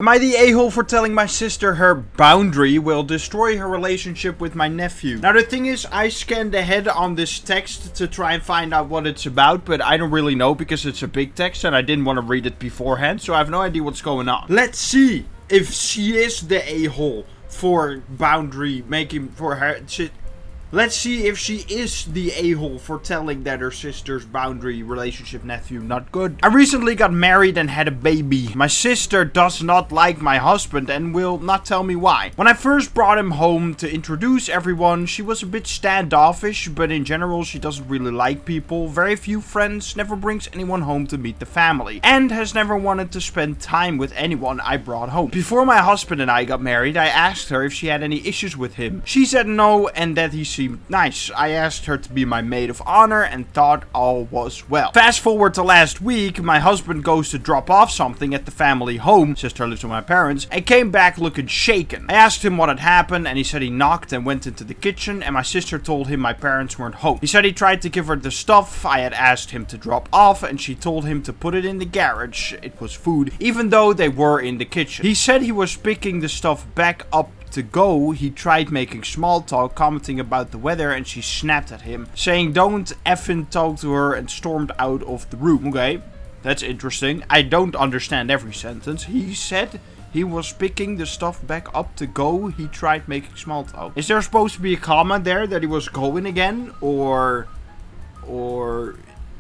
Am I the a-hole for telling my sister her boundary will destroy her relationship with my nephew? Now the thing is, I scanned ahead on this text to try and find out what it's about, but I don't really know because it's a big text and I didn't want to read it beforehand, so I have no idea what's going on. Let's see if she is the a-hole for boundary making for her. Let's see if she is the a-hole for telling that her sister's boundary relationship nephew not good. I recently got married and had a baby. My sister does not like my husband and will not tell me why. When I first brought him home to introduce everyone, she was a bit standoffish, but in general she doesn't really like people, very few friends, never brings anyone home to meet the family, and has never wanted to spend time with anyone I brought home. Before my husband and I got married, I asked her if she had any issues with him. She said no and that he seemed nice. I asked her to be my maid of honor and thought all was well. Fast forward to last week, my husband goes to drop off something at the family home, sister lives with my parents, and came back looking shaken. I asked him what had happened and he said he knocked and went into the kitchen and my sister told him my parents weren't home. He said he tried to give her the stuff I had asked him to drop off and she told him to put it in the garage. It was food, even though they were in the kitchen. He said he was picking the stuff back up to go. He tried making small talk, commenting about the weather, and she snapped at him, saying don't effing talk to her, and stormed out of the room. Okay, that's interesting. I don't understand every sentence. He said he was picking the stuff back up to go. He tried making small talk. Is there supposed to be a comment there that he was going again? Or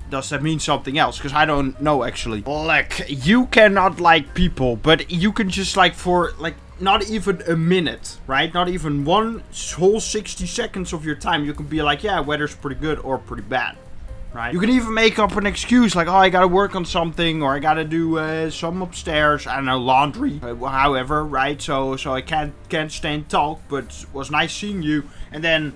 does that mean something else? Because I don't know actually. Like, you cannot like people, but you can just like for like not even a minute, right? Not even one whole 60 seconds of your time, you can be like, yeah, weather's pretty good or pretty bad, right? You can even make up an excuse like, oh, I gotta work on something, or I gotta do some upstairs, I don't know, laundry, however, right? So I can't stay and talk, but it was nice seeing you. And then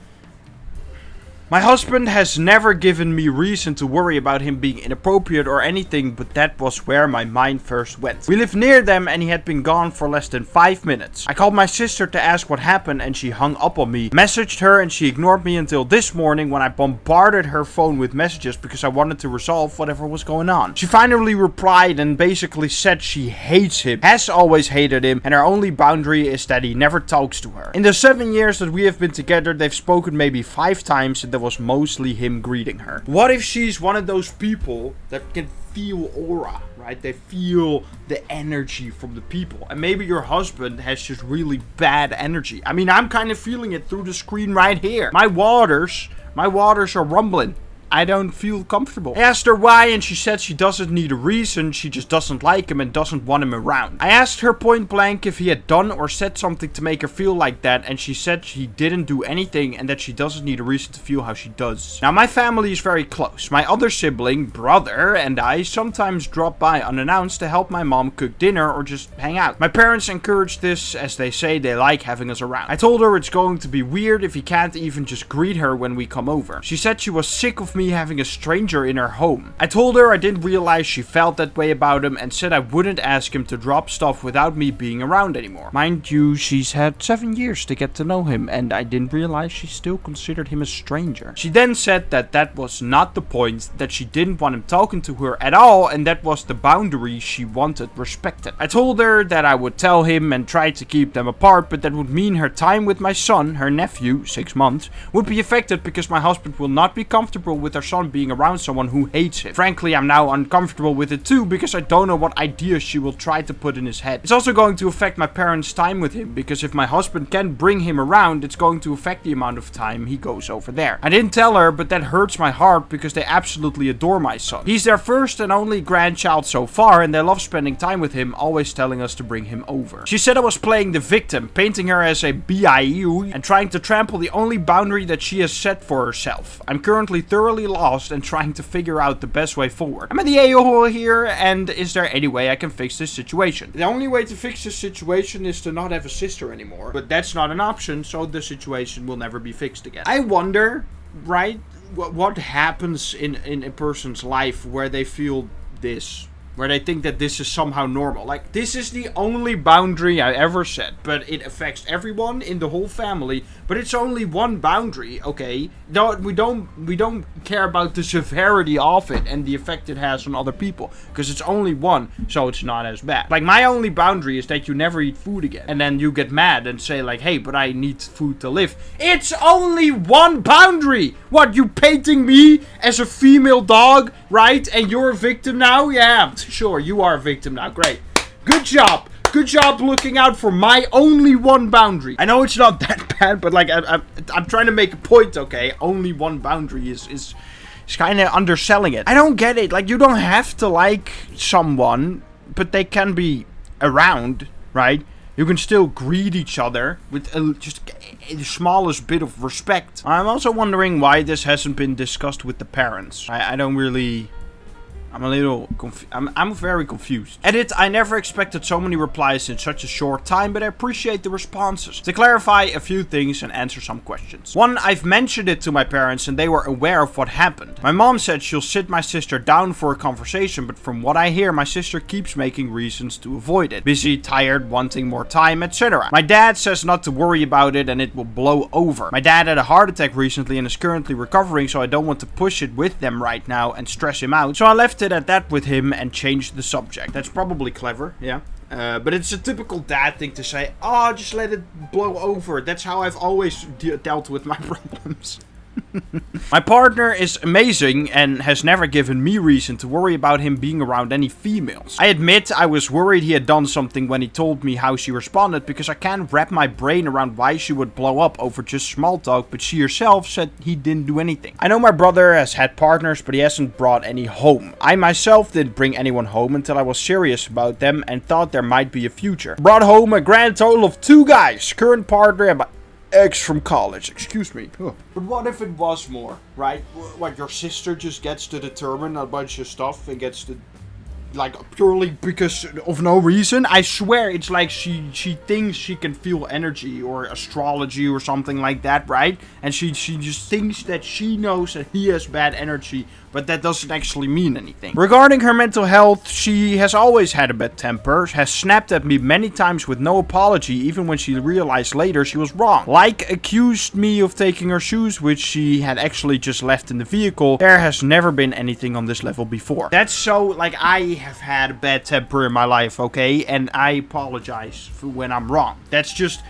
my husband has never given me reason to worry about him being inappropriate or anything, but that was where my mind first went. We lived near them and he had been gone for less than 5 minutes. I called my sister to ask what happened and she hung up on me. Messaged her and she ignored me until this morning when I bombarded her phone with messages because I wanted to resolve whatever was going on. She finally replied and basically said she hates him, has always hated him, and her only boundary is that he never talks to her. In the 7 years that we have been together, they've spoken maybe 5 times and there was mostly him greeting her. What if she's one of those people that can feel aura, right? They feel the energy from the people. And maybe your husband has just really bad energy. I mean, I'm kind of feeling it through the screen right here. My waters are rumbling. I don't feel comfortable. I asked her why and she said she doesn't need a reason, she just doesn't like him and doesn't want him around. I asked her point blank if he had done or said something to make her feel like that and she said he didn't do anything and that she doesn't need a reason to feel how she does. Now my family is very close. My other sibling, brother, and I sometimes drop by unannounced to help my mom cook dinner or just hang out. My parents encourage this as they say they like having us around. I told her it's going to be weird if he can't even just greet her when we come over. She said she was sick of me having a stranger in her home. I told her I didn't realize she felt that way about him and said I wouldn't ask him to drop stuff without me being around anymore. Mind you, she's had 7 years to get to know him and I didn't realize she still considered him a stranger. She then said that that was not the point, that she didn't want him talking to her at all and that was the boundary she wanted respected. I told her that I would tell him and try to keep them apart, but that would mean her time with my son, her nephew, 6 months, would be affected because my husband will not be comfortable with our son being around someone who hates him. Frankly, I'm now uncomfortable with it too because I don't know what ideas she will try to put in his head. It's also going to affect my parents' time with him because if my husband can't bring him around, it's going to affect the amount of time he goes over there. I didn't tell her, but that hurts my heart because they absolutely adore my son. He's their first and only grandchild so far and they love spending time with him, always telling us to bring him over. She said I was playing the victim, painting her as a BIU and trying to trample the only boundary that she has set for herself. I'm currently thoroughly lost and trying to figure out the best way forward. Am I the a-hole here, and is there any way I can fix this situation? The only way to fix this situation is to not have a sister anymore, but that's not an option, so the situation will never be fixed again. I wonder, right, what happens in a person's life where they feel this, where they think that this is somehow normal. Like, this is the only boundary I ever set, but it affects everyone in the whole family. But it's only one boundary, okay? No, we don't care about the severity of it and the effect it has on other people, because it's only one, so it's not as bad. Like, my only boundary is that you never eat food again, and then you get mad and say like, hey, but I need food to live. It's only one boundary. What, you painting me as a female dog, right? And you're a victim now? Yeah, sure, you are a victim now. Great. Good job. Good job looking out for my only one boundary. I know it's not that bad, but like, I'm trying to make a point, okay? Only one boundary is kind of underselling it. I don't get it. Like, you don't have to like someone, but they can be around, right? You can still greet each other with just the smallest bit of respect. I'm also wondering why this hasn't been discussed with the parents. I don't really... I'm a little I'm very confused. Edit, I never expected so many replies in such a short time, but I appreciate the responses. To clarify a few things and answer some questions. One, I've mentioned it to my parents and they were aware of what happened. My mom said she'll sit my sister down for a conversation, but from what I hear, my sister keeps making reasons to avoid it. Busy, tired, wanting more time, etc. My dad says not to worry about it and it will blow over. My dad had a heart attack recently and is currently recovering, so I don't want to push it with them right now and stress him out. So I left it at that with him and changed the subject. That's probably clever, yeah. But it's a typical dad thing to say, oh, just let it blow over. That's how I've always dealt with my problems. My partner is amazing and has never given me reason to worry about him being around any females. I admit I was worried he had done something when he told me how she responded, because I can't wrap my brain around why she would blow up over just small talk, but she herself said he didn't do anything. I know my brother has had partners, but he hasn't brought any home. I myself didn't bring anyone home until I was serious about them and thought there might be a future. Brought home a grand total of 2 guys, current partner and my ex from college, excuse me. But what if it was more, right? What, your sister just gets to determine a bunch of stuff and gets to, like, purely because of no reason? I swear it's like she thinks she can feel energy or astrology or something like that, right? And she just thinks that she knows that he has bad energy, but that doesn't actually mean anything. Regarding her mental health, she has always had a bad temper, has snapped at me many times with no apology, even when she realized later she was wrong. Like, accused me of taking her shoes, which she had actually just left in the vehicle. There has never been anything on this level before. That's so, like, I have had a bad temper in my life, okay? And I apologize for when I'm wrong. That's just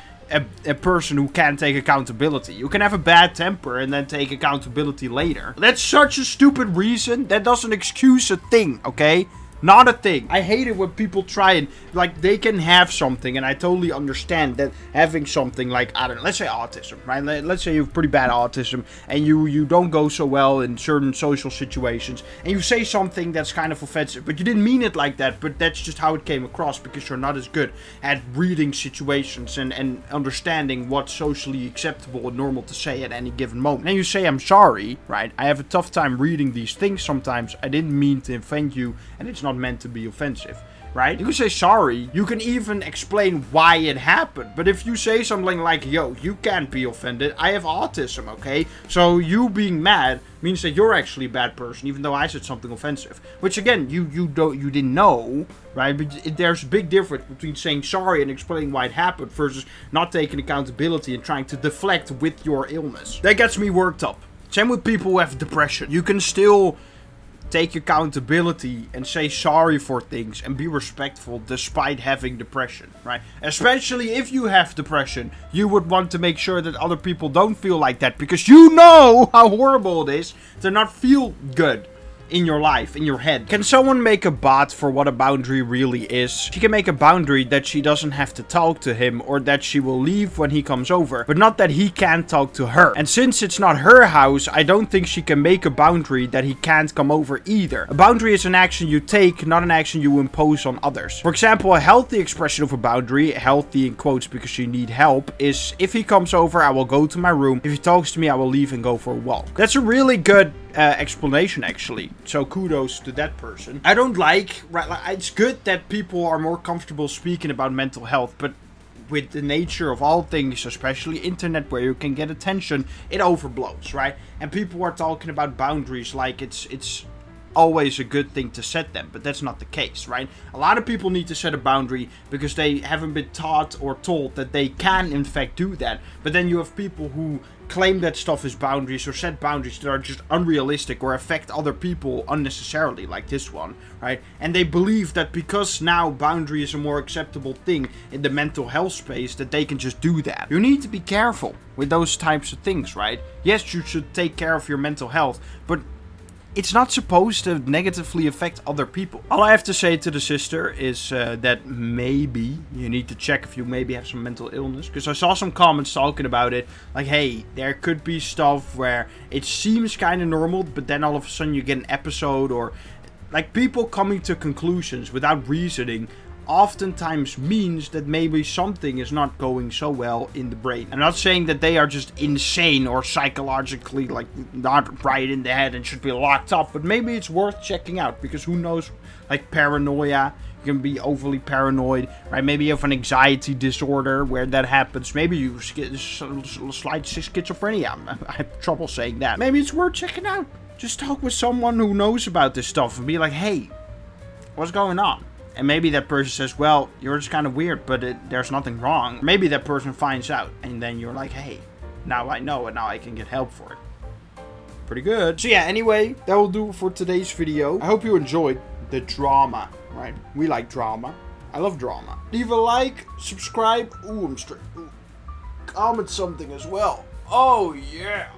a person who can't take accountability. You can have a bad temper and then take accountability later. That's such a stupid reason. That doesn't excuse a thing, okay? Not a thing. I hate it when people try and, like, they can have something, and I totally understand that having something like, I don't know, let's say autism, right? Let's say you have pretty bad autism, and you don't go so well in certain social situations, and you say something that's kind of offensive, but you didn't mean it like that, but that's just how it came across, because you're not as good at reading situations and understanding what's socially acceptable and normal to say at any given moment. And you say, I'm sorry, right? I have a tough time reading these things sometimes. I didn't mean to offend you, and it's not meant to be offensive, right? You can say sorry. You can even explain why it happened. But if you say something like, yo, you can't be offended, I have autism, okay? So you being mad means that you're actually a bad person, even though I said something offensive. Which again, you didn't know, right? But there's a big difference between saying sorry and explaining why it happened versus not taking accountability and trying to deflect with your illness. That gets me worked up. Same with people who have depression. You can still take accountability and say sorry for things and be respectful despite having depression, right? Especially if you have depression, you would want to make sure that other people don't feel like that, because you know how horrible it is to not feel good in your life, in your head. Can someone make a bot for what a boundary really is? She can make a boundary that she doesn't have to talk to him, or that she will leave when he comes over, but not that he can't talk to her. And since it's not her house, I don't think she can make a boundary that he can't come over either. A boundary is an action you take, not an action you impose on others. For example, a healthy expression of a boundary, healthy in quotes because she need help, is if he comes over, I will go to my room. If he talks to me, I will leave and go for a walk. That's a really good explanation, actually. So kudos to that person. I don't like, it's good that people are more comfortable speaking about mental health, but with the nature of all things, especially internet where you can get attention, it overblows, right? And people are talking about boundaries like it's always a good thing to set them, but that's not the case, right? A lot of people need to set a boundary because they haven't been taught or told that they can in fact do that. But then you have people who claim that stuff is boundaries or set boundaries that are just unrealistic or affect other people unnecessarily, like this one, right? And they believe that because now boundary is a more acceptable thing in the mental health space, that they can just do that. You need to be careful with those types of things, right? Yes, you should take care of your mental health, but it's not supposed to negatively affect other people. All I have to say to the sister is that maybe you need to check if you maybe have some mental illness. Because I saw some comments talking about it. Like, hey, there could be stuff where it seems kind of normal, but then all of a sudden you get an episode, or like people coming to conclusions without reasoning oftentimes means that maybe something is not going so well in the brain. I'm not saying that they are just insane or psychologically like not right in the head and should be locked up, but maybe it's worth checking out, because who knows, like paranoia, you can be overly paranoid, right? Maybe you have an anxiety disorder where that happens. Maybe you slight schizophrenia. I have trouble saying that. Maybe it's worth checking out. Just talk with someone who knows about this stuff and be like, hey, what's going on? And maybe that person says, well, you're just kind of weird, but there's nothing wrong. Maybe that person finds out, and then you're like, hey, now I know, and now I can get help for it. Pretty good. So yeah, anyway, that will do for today's video. I hope you enjoyed the drama, right? We like drama. I love drama. Leave a like, subscribe. Ooh, I'm straight. Ooh. Comment something as well. Oh, yeah.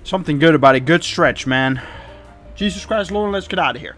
Something good about a good stretch, man. Jesus Christ, Lord, let's get out of here.